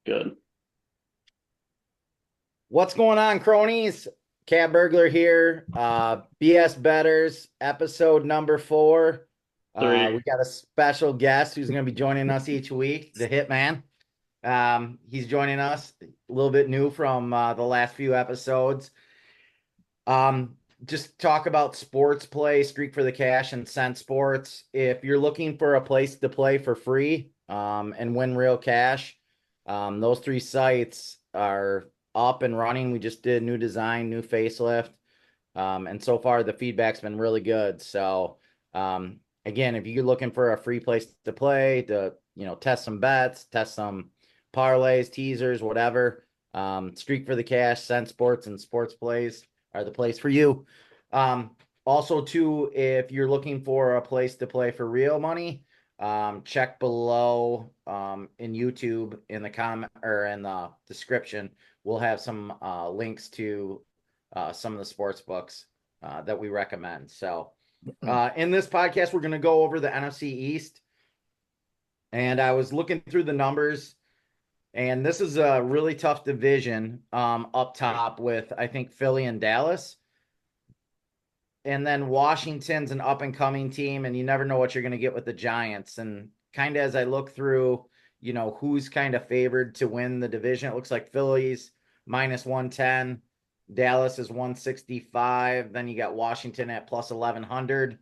Good. What's going on, cronies? Cat Burglar here. BS Bettors, episode number 4. Three. We got a special guest who's going to be joining us each week, the Hitman. He's joining us a little bit new from the last few episodes. Just talk about sports play, Streak for the Cash, and Cent Sports. If you're looking for a place to play for free and win real cash, those three sites are up and running. We just did new design, new facelift, and so far the feedback's been really good. So, again, if you're looking for a free place to play, to test some bets, test some parlays, teasers, whatever, Streak for the Cash, Cent Sports, and Sports Plays are the place for you. Also, too, if you're looking for a place to play for real money, check below in YouTube in the comment or in the description. We'll have some links to some of the sports books that we recommend. So, in this podcast, we're going to go over the NFC East. And I was looking through the numbers, and this is a really tough division up top with, I think, Philly and Dallas. And then Washington's an up and coming team, and you never know what you're going to get with the Giants. And kind of as I look through, who's kind of favored to win the division, it looks like Philly's minus 110, Dallas is 165. Then you got Washington at plus 1100,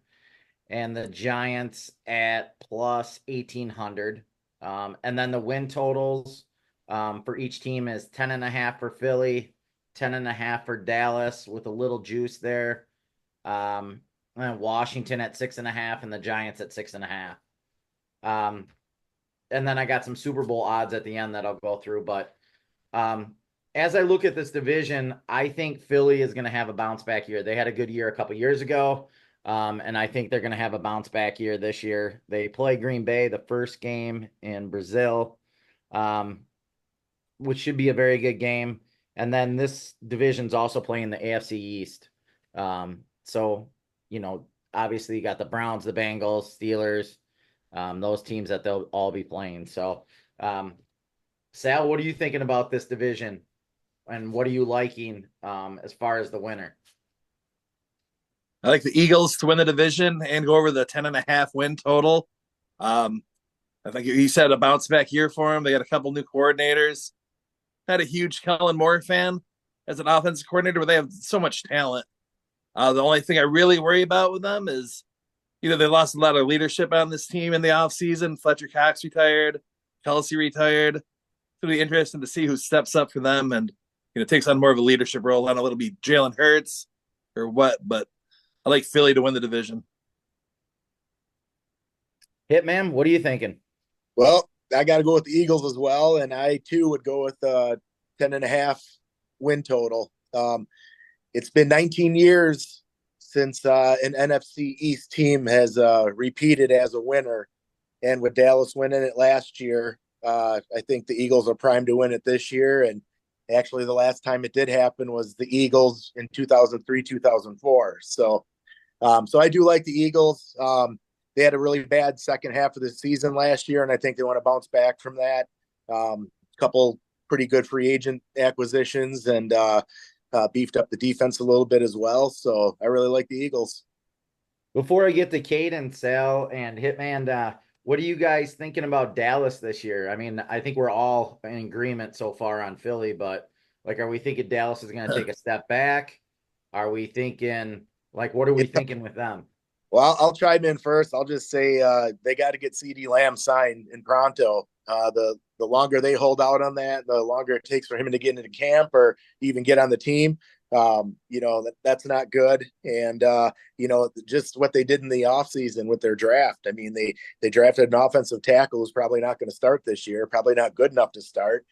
and the Giants at plus 1800. And then the win totals for each team is 10.5 for Philly, 10.5 for Dallas with a little juice there. And Washington at 6.5 and the Giants at 6.5. And then I got some Super Bowl odds at the end that I'll go through. But as I look at this division, I think Philly is going to have a bounce back year. They had a good year a couple years ago. And I think they're going to have a bounce back year this year. They play Green Bay the first game in Brazil, which should be a very good game. And then this division's also playing the AFC East. So, obviously you got the Browns, the Bengals, Steelers, those teams that they'll all be playing. So, Sal, what are you thinking about this division, and what are you liking as far as the winner? I like the Eagles to win the division and go over the 10.5 win total. I think you said a bounce back year for them. They got a couple new coordinators. Not a huge Kellen Moore fan as an offensive coordinator, but they have so much talent. The only thing I really worry about with them is, they lost a lot of leadership on this team in the offseason. Fletcher Cox retired, Kelsey retired. It'll be interesting to see who steps up for them and takes on more of a leadership role. I don't know if it'll be Jalen Hurts or what, but I like Philly to win the division. Hitman, what are you thinking? Well, I got to go with the Eagles as well, and I too would go with 10.5 win total. It's been 19 years since an NFC East team has repeated as a winner, and with Dallas winning it last year, I think the Eagles are primed to win it this year. And actually, the last time it did happen was the Eagles in 2003, 2004. So I do like the Eagles. They had a really bad second half of the season last year, and I think they want to bounce back from that. Couple pretty good free agent acquisitions and beefed up the defense a little bit as well. So I really like the Eagles. Before I get to Cade and Sal and Hitman, what are you guys thinking about Dallas this year? I mean, I think we're all in agreement so far on Philly, but are we thinking Dallas is going to take a step back? Are we thinking, what are we thinking with them? Well, I'll chime in first. I'll just say they got to get CD Lamb signed in pronto. The longer they hold out on that, the longer it takes for him to get into camp or even get on the team. That's not good. And just what they did in the offseason with their draft. I mean, they drafted an offensive tackle who's probably not going to start this year, probably not good enough to start.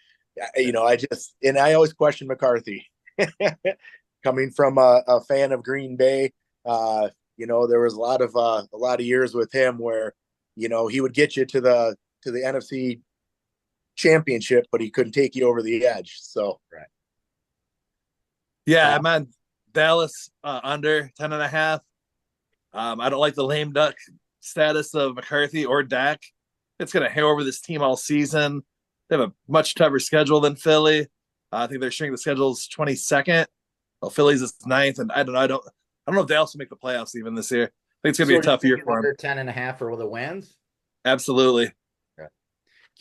I always question McCarthy. Coming from a fan of Green Bay, there was a lot of years with him where, he would get you to the NFC championship, but he couldn't take you over the edge. So, right. Yeah, I'm on Dallas under 10.5. I don't like the lame duck status of McCarthy or Dak. It's going to hang over this team all season. They have a much tougher schedule than Philly. I think their strength of schedule is 22nd. Well, Philly's is 9th, and I don't know. I don't know if Dallas will make the playoffs even this year. I think it's gonna be a tough year for them. 10.5 for the wins. Absolutely. Okay.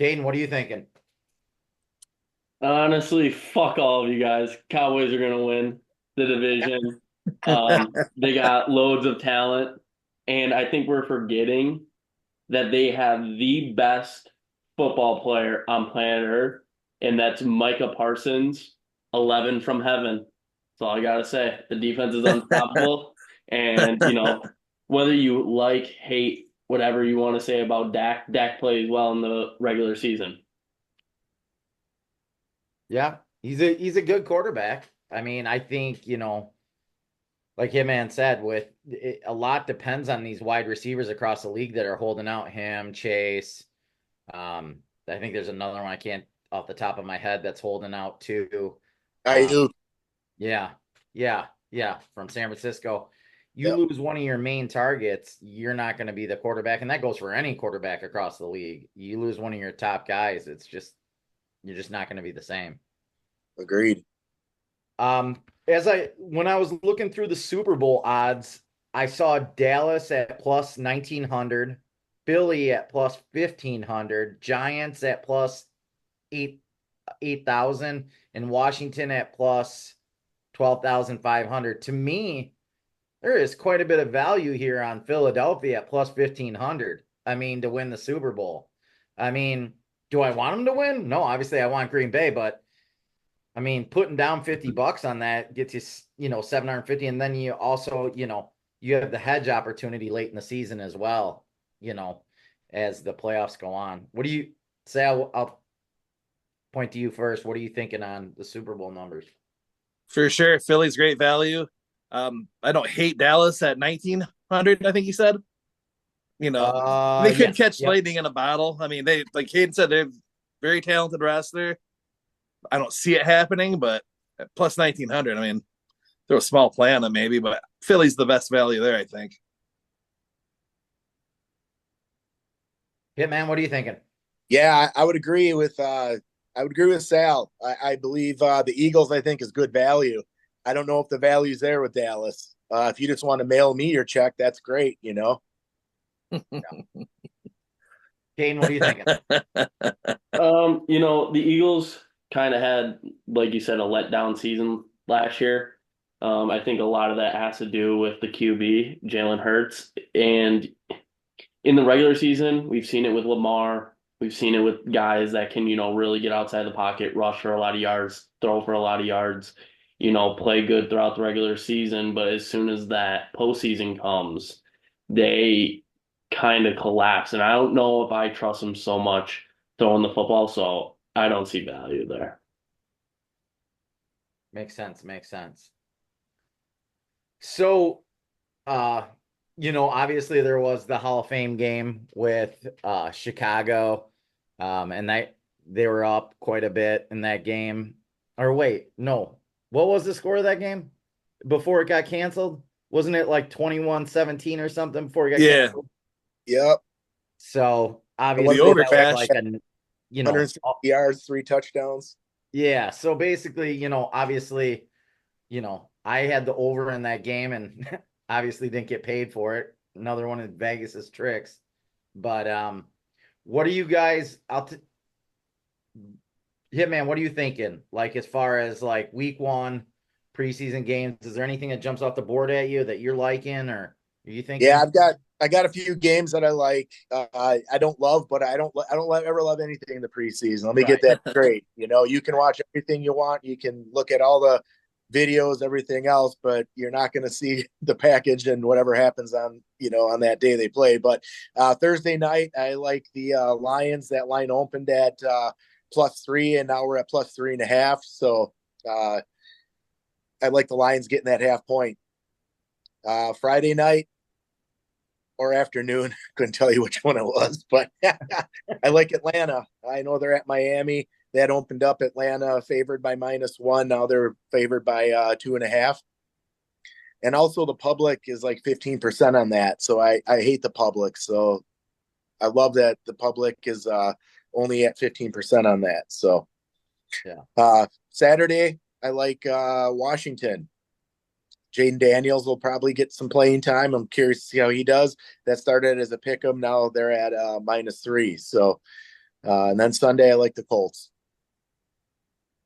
Caden, what are you thinking? Honestly, fuck all of you guys. Cowboys are gonna win the division. They got loads of talent, and I think we're forgetting that they have the best football player on planet Earth, and that's Micah Parsons, 11 from heaven. That's all I gotta say. The defense is unstoppable, and whether you like, hate, whatever you want to say about Dak, Dak plays well in the regular season. Yeah, he's a good quarterback. I mean, I think, like Hitman said, a lot depends on these wide receivers across the league that are holding out him, Chase. I think there's another one I can't off the top of my head that's holding out too. Yeah, from San Francisco. You lose one of your main targets, you're not going to be the quarterback, and that goes for any quarterback across the league. You lose one of your top guys, you're just not going to be the same. Agreed. When I was looking through the Super Bowl odds, I saw Dallas at plus 1,900, Philly at plus 1,500, Giants at plus 8,000, and Washington at plus 12,500. To me, there is quite a bit of value here on Philadelphia at plus 1,500. I mean, to win the Super Bowl. I mean, do I want them to win? No, obviously I want Green Bay, but I mean, putting down $50 on that gets you, 750. And then you also, you have the hedge opportunity late in the season as well, as the playoffs go on. What do you say? I'll point to you first. What are you thinking on the Super Bowl numbers? For sure. Philly's great value. I don't hate Dallas at 1,900, I think you said. They could catch lightning in a bottle. I mean, they, like Hayden said, they're very talented roster. I don't see it happening, but at plus 1,900, I mean, throw a small play on them maybe, but Philly's the best value there, I think. Hitman, what are you thinking? Yeah, I would agree with Sal. I believe the Eagles, I think, is good value. I don't know if the value's there with Dallas. If you just want to mail me your check, that's great, Kane, what are you thinking? The Eagles kind of had, like you said, a letdown season last year. I think a lot of that has to do with the QB, Jalen Hurts. And in the regular season, we've seen it with Lamar. We've seen it with guys that can, really get outside the pocket, rush for a lot of yards, throw for a lot of yards, play good throughout the regular season. But as soon as that postseason comes, they kind of collapse. And I don't know if I trust them so much throwing the football, so I don't see value there. Makes sense. So, obviously there was the Hall of Fame game with Chicago, and they were up quite a bit in that game. Or wait, no. What was the score of that game before it got canceled? Wasn't it like 21-17 or something before it got canceled? Yep. So obviously that was like 160 yards, 3 touchdowns. Yeah. So basically, obviously, I had the over in that game and obviously didn't get paid for it. Another one of Vegas's tricks. But what are you guys Hitman, what are you thinking? Like, as far as like week 1 preseason games, is there anything that jumps off the board at you that you're liking, or are you thinking? Yeah, I got a few games that I like. I don't love, but I don't ever love anything in the preseason. Let me get that straight. You can watch everything you want. You can look at all the videos, everything else, but you're not going to see the package and whatever happens on that day they play. But Thursday night, I like the Lions. That line opened at +3, and now we're at +3.5. So I like the Lions getting that half point. Friday night or afternoon, couldn't tell you which one it was, but I like Atlanta. I know they're at Miami. That opened up Atlanta favored by -1. Now they're favored by 2.5. And also the public is like 15% on that. So I hate the public. So I love that the public is only at 15% on that. So Yeah. Saturday, I like Washington. Jaden Daniels will probably get some playing time. I'm curious to see how he does. That started as a pick 'em. Now they're at -3. So, and then Sunday, I like the Colts.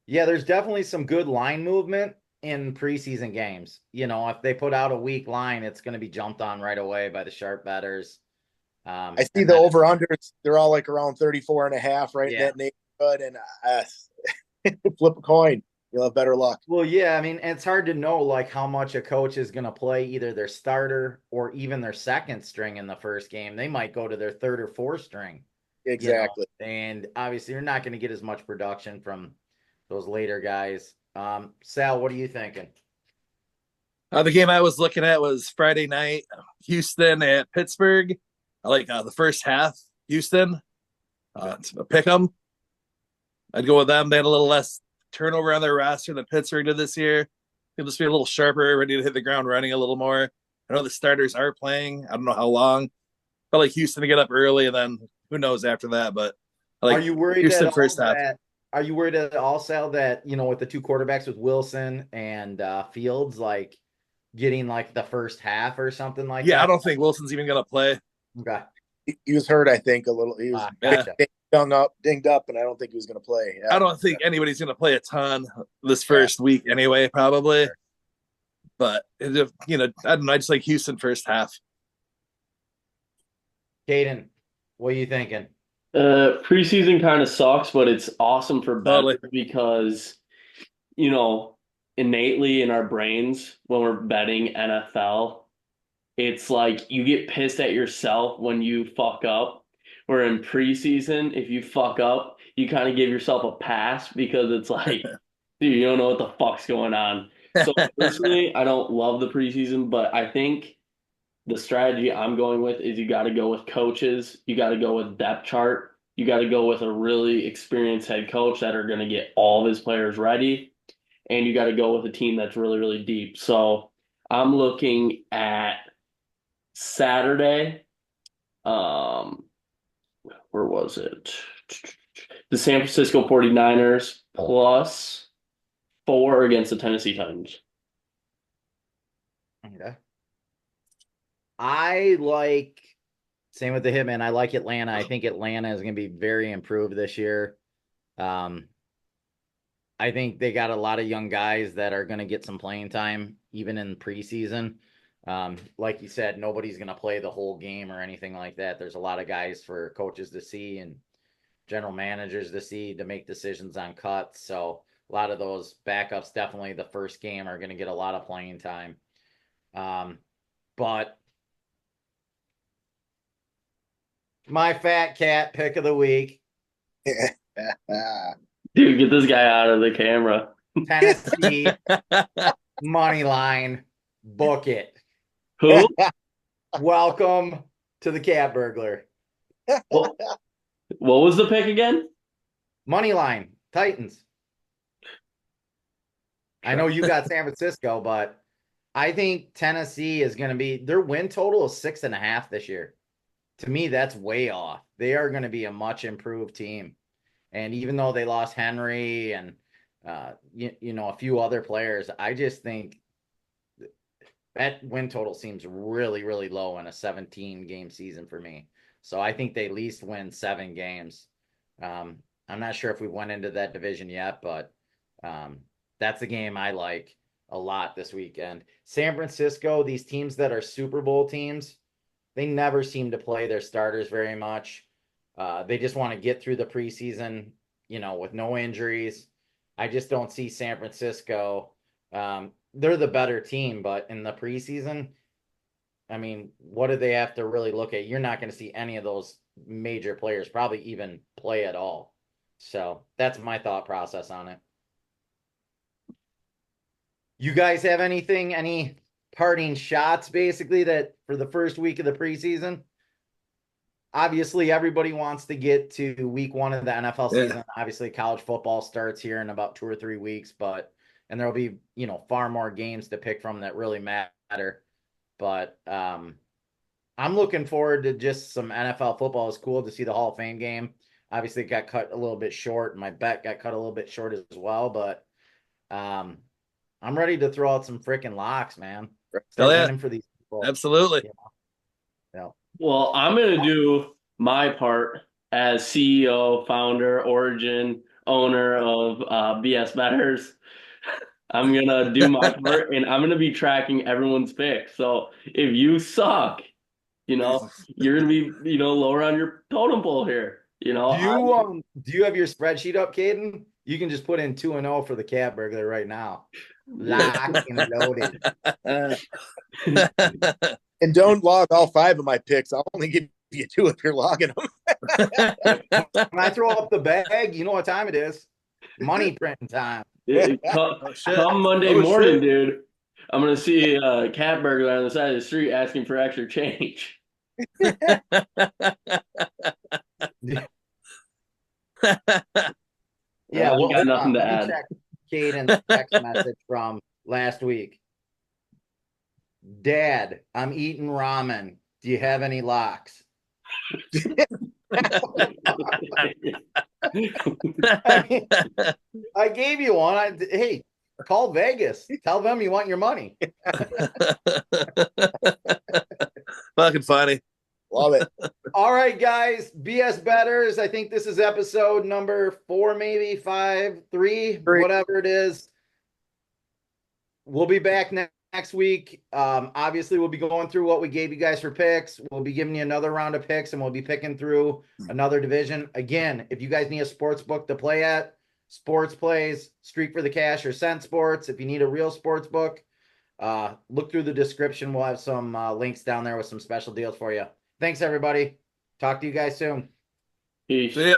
Yeah, there's definitely some good line movement in preseason games. If they put out a weak line, it's going to be jumped on right away by the sharp bettors. I see And the then, over-unders. They're all like around 34.5, right in yeah. that neighborhood. And flip a coin. You'll have better luck. Well, yeah, I mean, it's hard to know like how much a coach is going to play either their starter or even their second string in the first game. They might go to their third or fourth string. Exactly. And obviously you're not going to get as much production from those later guys. Sal, what are you thinking? The game I was looking at was Friday night, Houston at Pittsburgh. I like the first half, Houston. Pick them. I'd go with them. They had a little less turnover on their roster than Pittsburgh did this year. They'll just be a little sharper, ready to hit the ground running a little more. I know the starters are playing. I don't know how long. I like Houston to get up early, and then who knows after that. But I like Are you worried Houston at all first half. are you worried at all, Sal, that with the two quarterbacks with Wilson and Fields, like getting like the first half or something like that? Yeah, I don't think Wilson's even going to play. Okay. He was hurt, I think, a little. He was Gotcha. dinged up, and I don't think he was going to play. Yeah. I don't think anybody's going to play a ton this first week anyway, probably. Sure. But, I don't know. I just like Houston first half. Caden, what are you thinking? Preseason kind of sucks, but it's awesome for Totally. bettors because, innately in our brains when we're betting NFL, it's like you get pissed at yourself when you fuck up. Where in preseason, if you fuck up, you kind of give yourself a pass because it's like, dude, you don't know what the fuck's going on. So personally, I don't love the preseason, but I think the strategy I'm going with is you got to go with coaches, you got to go with depth chart, you got to go with a really experienced head coach that are going to get all of his players ready, and you got to go with a team that's really, really deep. So I'm looking at Saturday. Where was it? The San Francisco 49ers +4 against the Tennessee Titans. Okay. I like, same with the Hitman. I like Atlanta. I think Atlanta is going to be very improved this year. I think they got a lot of young guys that are going to get some playing time, even in preseason. Like you said, nobody's going to play the whole game or anything like that. There's a lot of guys for coaches to see and general managers to see to make decisions on cuts. So a lot of those backups, definitely the first game, are going to get a lot of playing time. But my fat cat pick of the week, Dude, get this guy out of the camera. Tennessee money line, book it. Who? Welcome to the cat burglar. What was the pick again? Money line, Titans. I know you got San Francisco, but I think Tennessee is going to be, their win total is 6.5 this year. To me, that's way off. They are going to be a much improved team. And even though they lost Henry and, a few other players, I just think that win total seems really, really low in a 17-game season for me. So I think they at least win 7 games. I'm not sure if we went into that division yet, but that's a game I like a lot this weekend. San Francisco, these teams that are Super Bowl teams, they never seem to play their starters very much. They just want to get through the preseason, with no injuries. I just don't see San Francisco. They're the better team, but in the preseason, I mean, what do they have to really look at? You're not going to see any of those major players probably even play at all. So that's my thought process on it. You guys have any parting shots basically that for the first week of the preseason? Obviously, everybody wants to get to week 1 of the NFL season. Obviously, college football starts here in about 2 or 3 weeks, and there'll be, far more games to pick from that really matter. But I'm looking forward to just some NFL football. It's cool to see the Hall of Fame game. Obviously, it got cut a little bit short. My bet got cut a little bit short as well, but I'm ready to throw out some freaking locks, man. Start winning for these people. Absolutely. Yeah. Well, I'm gonna do my part as CEO, founder, origin, owner of BS Bettors. I'm gonna do my part, and I'm gonna be tracking everyone's picks. So if you suck, you're gonna be, lower on your totem pole here. Do you have your spreadsheet up, Caden? You can just put in 2-0 for the cat burglar right now. Locked and loaded. And don't log all 5 of my picks. I'll only give you 2 if you're logging them. When I throw up the bag, you know what time it is. Money printing time. Come Monday morning, dude. I'm gonna see a cat burglar on the side of the street asking for extra change. Yeah, well, got nothing to add. Check Caden's text message from last week. Dad, I'm eating ramen. Do you have any locks? I gave you one. Hey, call Vegas. Tell them you want your money. Fucking funny. Love it. All right, guys. BS Bettors. I think this is episode number 4, maybe 5, 3, whatever it is. We'll be back next week. Obviously, we'll be going through what we gave you guys for picks. We'll be giving you another round of picks, and we'll be picking through another division. Again, if you guys need a sports book to play at, Sports Plays, Streak for the Cash, or Cent Sports. If you need a real sports book, look through the description. We'll have some links down there with some special deals for you. Thanks, everybody. Talk to you guys soon. Peace. See ya.